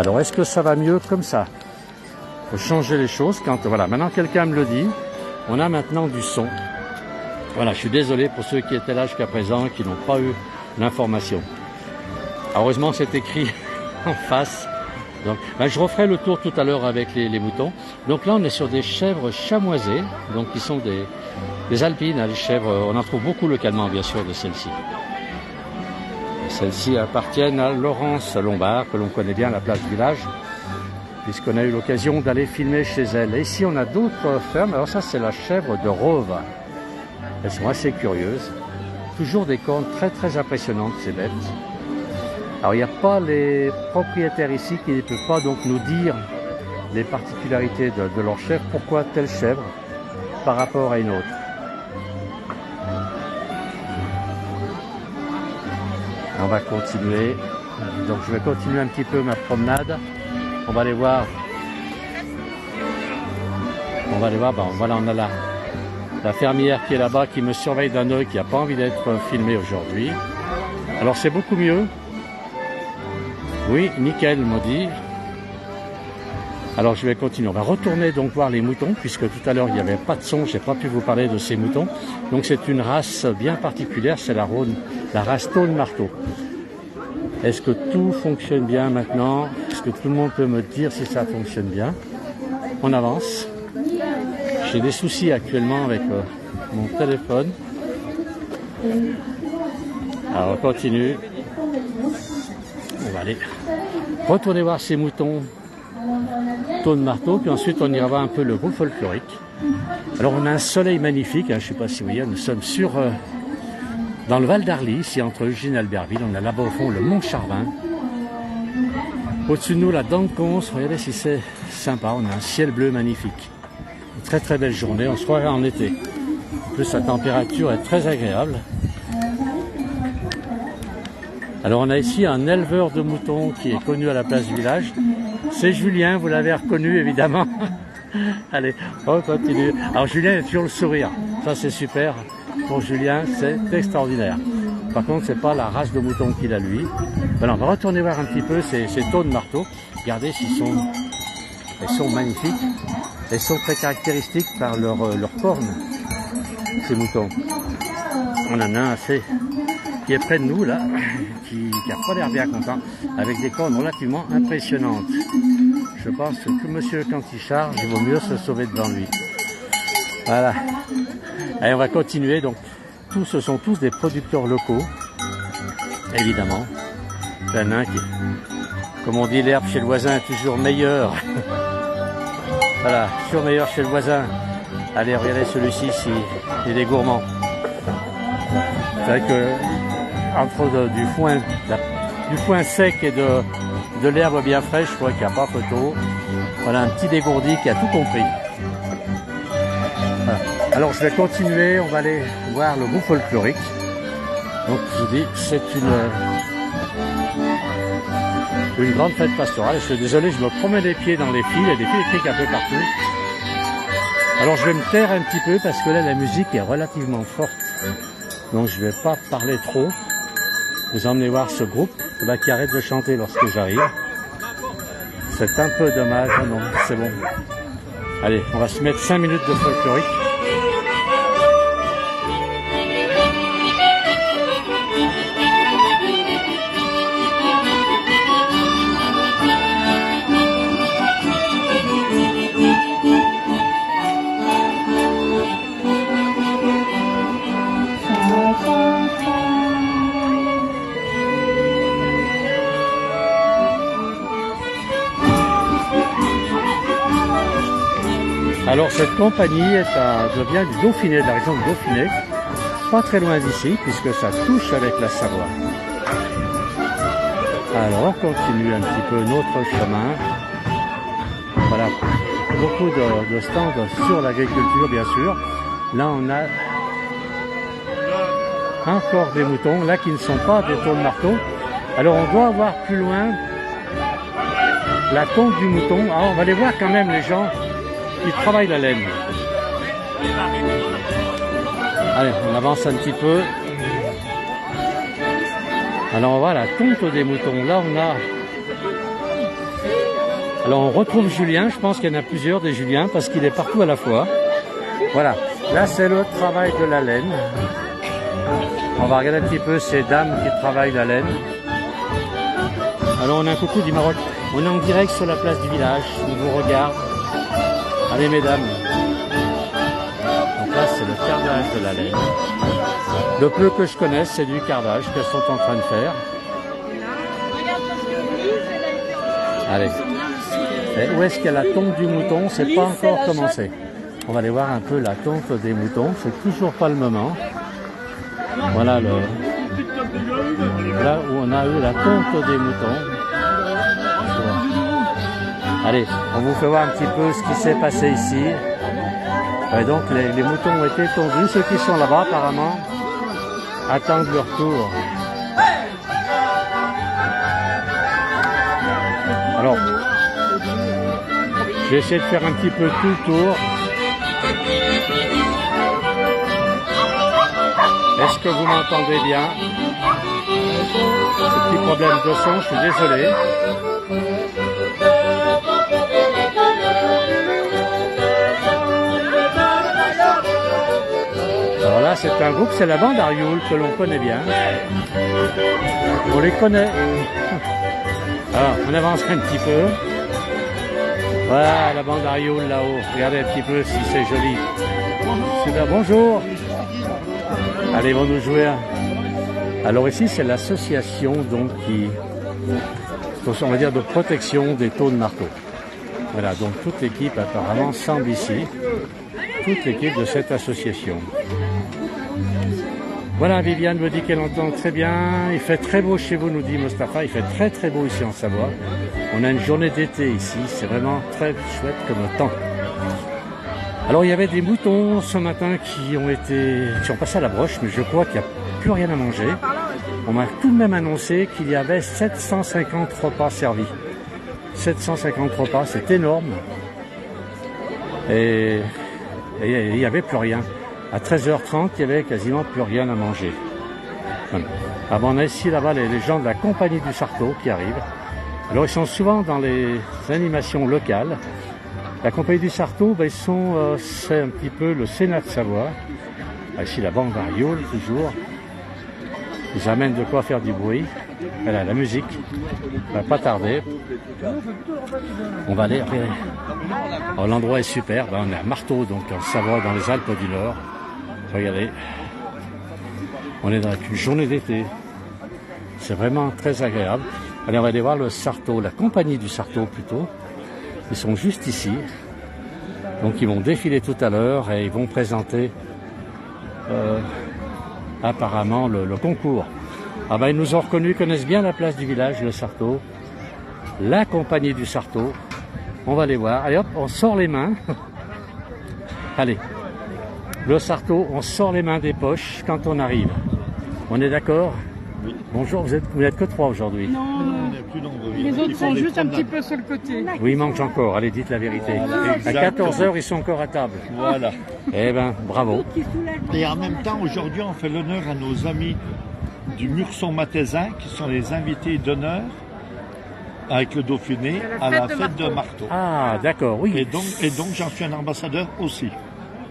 Alors est-ce que ça va mieux comme ça? Il faut changer les choses quand, voilà, maintenant quelqu'un me le dit, on a maintenant du son. Voilà, je suis désolé pour ceux qui étaient là jusqu'à présent et qui n'ont pas eu l'information. Heureusement c'est écrit en face. Donc, je referai le tour tout à l'heure avec les moutons. Donc là on est sur des chèvres chamoisées, donc qui sont des alpines, hein, les chèvres, on en trouve beaucoup localement bien sûr de celles-ci. Celles-ci appartiennent à Laurence Lombard, que l'on connaît bien à la place du village, puisqu'on a eu l'occasion d'aller filmer chez elle. Et ici on a d'autres fermes, alors ça c'est la chèvre de Rove. Elles sont assez curieuses, toujours des cornes très très impressionnantes ces bêtes. Alors il n'y a pas les propriétaires ici qui ne peuvent pas donc nous dire les particularités de leur chèvre, pourquoi telle chèvre par rapport à une autre. On va continuer, donc je vais continuer un petit peu ma promenade. On va aller voir, voilà, on a la fermière qui est là-bas, qui me surveille d'un œil, qui n'a pas envie d'être filmée aujourd'hui. Alors c'est beaucoup mieux. Oui, nickel, m'a dit. Alors je vais continuer. On va retourner donc voir les moutons, puisque tout à l'heure il n'y avait pas de son, je n'ai pas pu vous parler de ces moutons. Donc c'est une race bien particulière, c'est la race Tône Marteau. Est-ce que tout fonctionne bien maintenant? Est-ce que tout le monde peut me dire si ça fonctionne bien? On avance. J'ai des soucis actuellement avec mon téléphone. Alors on continue. On va aller retourner voir ces moutons Tône Marteau, puis ensuite on ira voir un peu le groupe folklorique. Alors on a un soleil magnifique, hein, je ne sais pas si vous voyez, nous sommes dans le Val d'Arly, ici entre Ugine et Albertville. On a là-bas au fond le Mont Charvin. Au-dessus de nous la Dent de Cons, regardez si c'est sympa, on a un ciel bleu magnifique. Une très très belle journée, on se croirait en été. En plus la température est très agréable. Alors on a ici un éleveur de moutons qui est connu à la place du village. C'est Julien, vous l'avez reconnu évidemment. Allez, on continue. Alors Julien a toujours le sourire, ça c'est super. Pour Julien, c'est extraordinaire. Par contre, c'est pas la race de mouton qu'il a lui. Voilà, on va retourner voir un petit peu ces Tône Marteau. Regardez, elles sont magnifiques. Elles sont très caractéristiques par leurs cornes, ces moutons. On en a un assez qui est près de nous là, qui n'a pas l'air bien content, avec des cornes relativement impressionnantes. Je pense que monsieur, quand il charge, il vaut mieux se sauver devant lui. Voilà. Allez, on va continuer. Donc, ce sont tous des producteurs locaux, évidemment. Il y en a un qui, comme on dit, l'herbe chez le voisin est toujours meilleure. Voilà, toujours meilleure chez le voisin. Allez, regardez celui-ci, il est gourmand. C'est vrai que entre du foin sec et de l'herbe bien fraîche, je crois qu'il n'y a pas photo. Voilà un petit dégourdi qui a tout compris. Voilà. Alors je vais continuer, on va aller voir le groupe folklorique. Donc je vous dis, c'est une grande fête pastorale. Je suis désolé, je me promène les pieds dans les fils, il y a des fils électriques un peu partout. Alors je vais me taire un petit peu parce que là la musique est relativement forte. Donc je ne vais pas parler trop. Vous emmenez voir ce groupe qui arrête de chanter lorsque j'arrive. C'est un peu dommage, non, c'est bon. Allez, on va se mettre 5 minutes de folklorique. Alors cette compagnie vient du Dauphiné, de la région de Dauphiné, pas très loin d'ici, puisque ça touche avec la Savoie. Alors on continue un petit peu notre chemin. Voilà, beaucoup de stands sur l'agriculture bien sûr. Là on a encore des moutons, là qui ne sont pas des Tône Marteau. Alors on doit voir plus loin la tonte du mouton. Alors on va aller voir quand même les gens qui travaillent la laine. Allez, on avance un petit peu. Alors on va voir la tonte des moutons. Là on a Alors on retrouve Julien, je pense qu'il y en a plusieurs des Juliens parce qu'il est partout à la fois. Voilà, là c'est le travail de la laine. On va regarder un petit peu ces dames qui travaillent la laine. Alors on a un coucou du Maroc. On est en direct sur la place du village, on vous regarde. Allez mesdames. Donc là c'est le cardage de la laine. Le peu que je connaisse c'est du cardage qu'elles sont en train de faire. Allez. Et où est-ce qu'il y a la tonte du mouton? C'est pas encore commencé. On va aller voir un peu la tonte des moutons. C'est toujours pas le moment. Voilà là où on a eu la tonte des moutons. Allez, on vous fait voir un petit peu ce qui s'est passé ici. Et donc les moutons ont été tondus. Ceux qui sont là-bas apparemment attendent leur tour. Alors, je vais essayer de faire un petit peu tout le tour. Est-ce que vous m'entendez bien? Ce petit problème de son, je suis désolé. Alors là, c'est un groupe, c'est la bande Arioul que l'on connaît bien. On les connaît. Alors, on avance un petit peu. Voilà, la bande Arioul là-haut. Regardez un petit peu si c'est joli. Super, bonjour. Allez, ils vont nous jouer. Alors ici, c'est l'association donc qui, on va dire, de protection des taux de marteau. Voilà, donc toute l'équipe apparemment semble ici. Toute l'équipe de cette association. Voilà, Viviane me dit qu'elle entend très bien. Il fait très beau chez vous, nous dit Mustapha. Il fait très très beau ici en Savoie. On a une journée d'été ici. C'est vraiment très chouette comme temps. Alors il y avait des moutons ce matin qui ont passé à la broche, mais je crois qu'il n'y a plus rien à manger. On m'a tout de même annoncé qu'il y avait 750 repas servis. 750 repas, c'est énorme. Et il n'y avait plus rien. À 13h30, il n'y avait quasiment plus rien à manger. Voilà. Ah bon, on a ici là-bas les gens de la compagnie du Sarto qui arrivent. Alors ils sont souvent dans les animations locales. La compagnie du Sarto, ben, c'est un petit peu le Sénat de Savoie. Ah, ici la bande Arioul, toujours. Ils amènent de quoi faire du bruit. Voilà, la musique. Va pas tarder. On va aller. Alors, l'endroit est super. Ben, on est à Marteau, donc en Savoie, dans les Alpes du Nord. Regardez. On est dans une journée d'été. C'est vraiment très agréable. Allez, on va aller voir le Sarto, la compagnie du Sarto plutôt. Ils sont juste ici. Donc ils vont défiler tout à l'heure et ils vont présenter apparemment le concours. Ah ben ils nous ont reconnus, connaissent bien la place du village, le Sarto. La compagnie du Sarto. On va les voir. Allez hop, on sort les mains. Allez. Le Sarto, on sort les mains des poches quand on arrive. On est d'accord? Oui. Bonjour, vous n'êtes que 3 aujourd'hui. Non, on est plus nombreux. les autres sont juste un petit peu sur le côté. Oui, il manque encore, allez, dites la vérité. Voilà. À 14h, ils sont encore à table. Voilà. Eh ben, bravo. Et en même temps, aujourd'hui, on fait l'honneur à nos amis du Murson Mathésin, qui sont les invités d'honneur avec le Dauphiné à la fête de Marteau. Ah, d'accord, oui. Et donc j'en suis un ambassadeur aussi.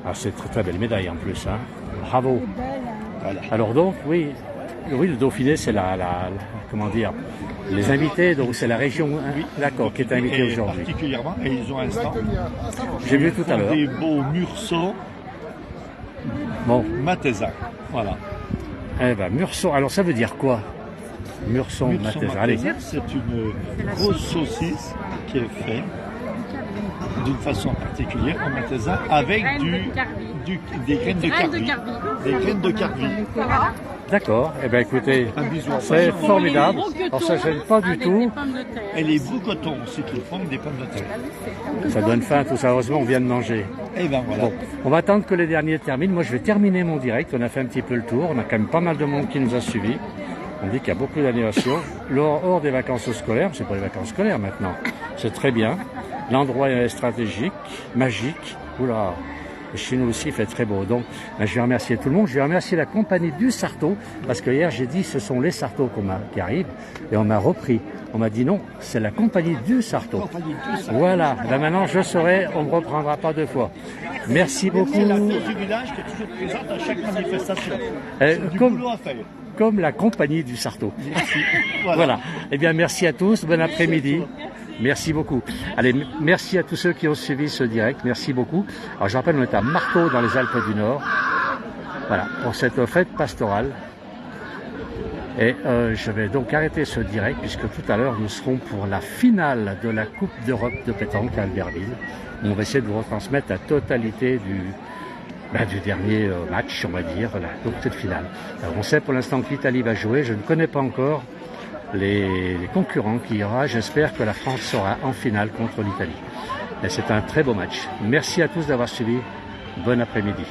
Ah, c'est très très belle médaille en plus, hein. Bravo. Voilà. Alors donc, oui, le Dauphiné, c'est comment dire, les invités, donc c'est la région, hein, d'accord, qui est invitée Et aujourd'hui. particulièrement, et ils ont un stand. J'ai vu tout à l'heure. Des beaux Murson Bon, Mathésin. Voilà. eh ben, Murson, alors ça veut dire quoi? Murson Murson Mathésin, allez. Mathésin, c'est une grosse saucisse qui est faite d'une façon particulière en Mathésin avec des graines de carvi. Des graines de carvi. D'accord, eh ben écoutez, Un bisou à c'est Passion. formidable. Alors ça gêne pas du tout. Et les boucotons aussi qui font des pommes de terre. Ça donne faim, tout ça. Heureusement, on vient de manger. Et ben voilà. Bon, on va attendre que les derniers terminent. Moi, je vais terminer mon direct. On a fait un petit peu le tour. On a quand même pas mal de monde qui nous a suivis. On dit qu'il y a beaucoup d'animations. Hors des vacances scolaires, c'est pas les vacances scolaires maintenant. C'est très bien. L'endroit est stratégique, magique. Oula, Chez nous aussi, il fait très beau. Donc, je vais remercier tout le monde. Je vais remercier la compagnie du Sarto, parce que hier, j'ai dit, ce sont les Sartos qui arrivent, et on m'a repris. On m'a dit non, c'est la compagnie du Sarto. Voilà. Là, maintenant, je saurai, on ne me reprendra pas deux fois. Merci beaucoup. C'est la force du village qui est toujours présente à chaque manifestation. Du boulot à faire. Comme la compagnie du Sarto. Merci. Voilà. Eh bien, merci à tous. Bon après-midi. Merci beaucoup. Allez, merci à tous ceux qui ont suivi ce direct. Merci beaucoup. Alors, je rappelle, on est à Marteau, dans les Alpes du Nord. Voilà, pour cette fête pastorale. Et je vais donc arrêter ce direct, puisque tout à l'heure, nous serons pour la finale de la Coupe d'Europe de pétanque à Albertville. On va essayer de vous retransmettre la totalité du dernier match, on va dire, donc cette finale. Alors, on sait pour l'instant que l'Italie va jouer. Je ne connais pas encore les concurrents qu'il y aura. J'espère que la France sera en finale contre l'Italie. Et c'est un très beau match. Merci à tous d'avoir suivi. Bon après-midi.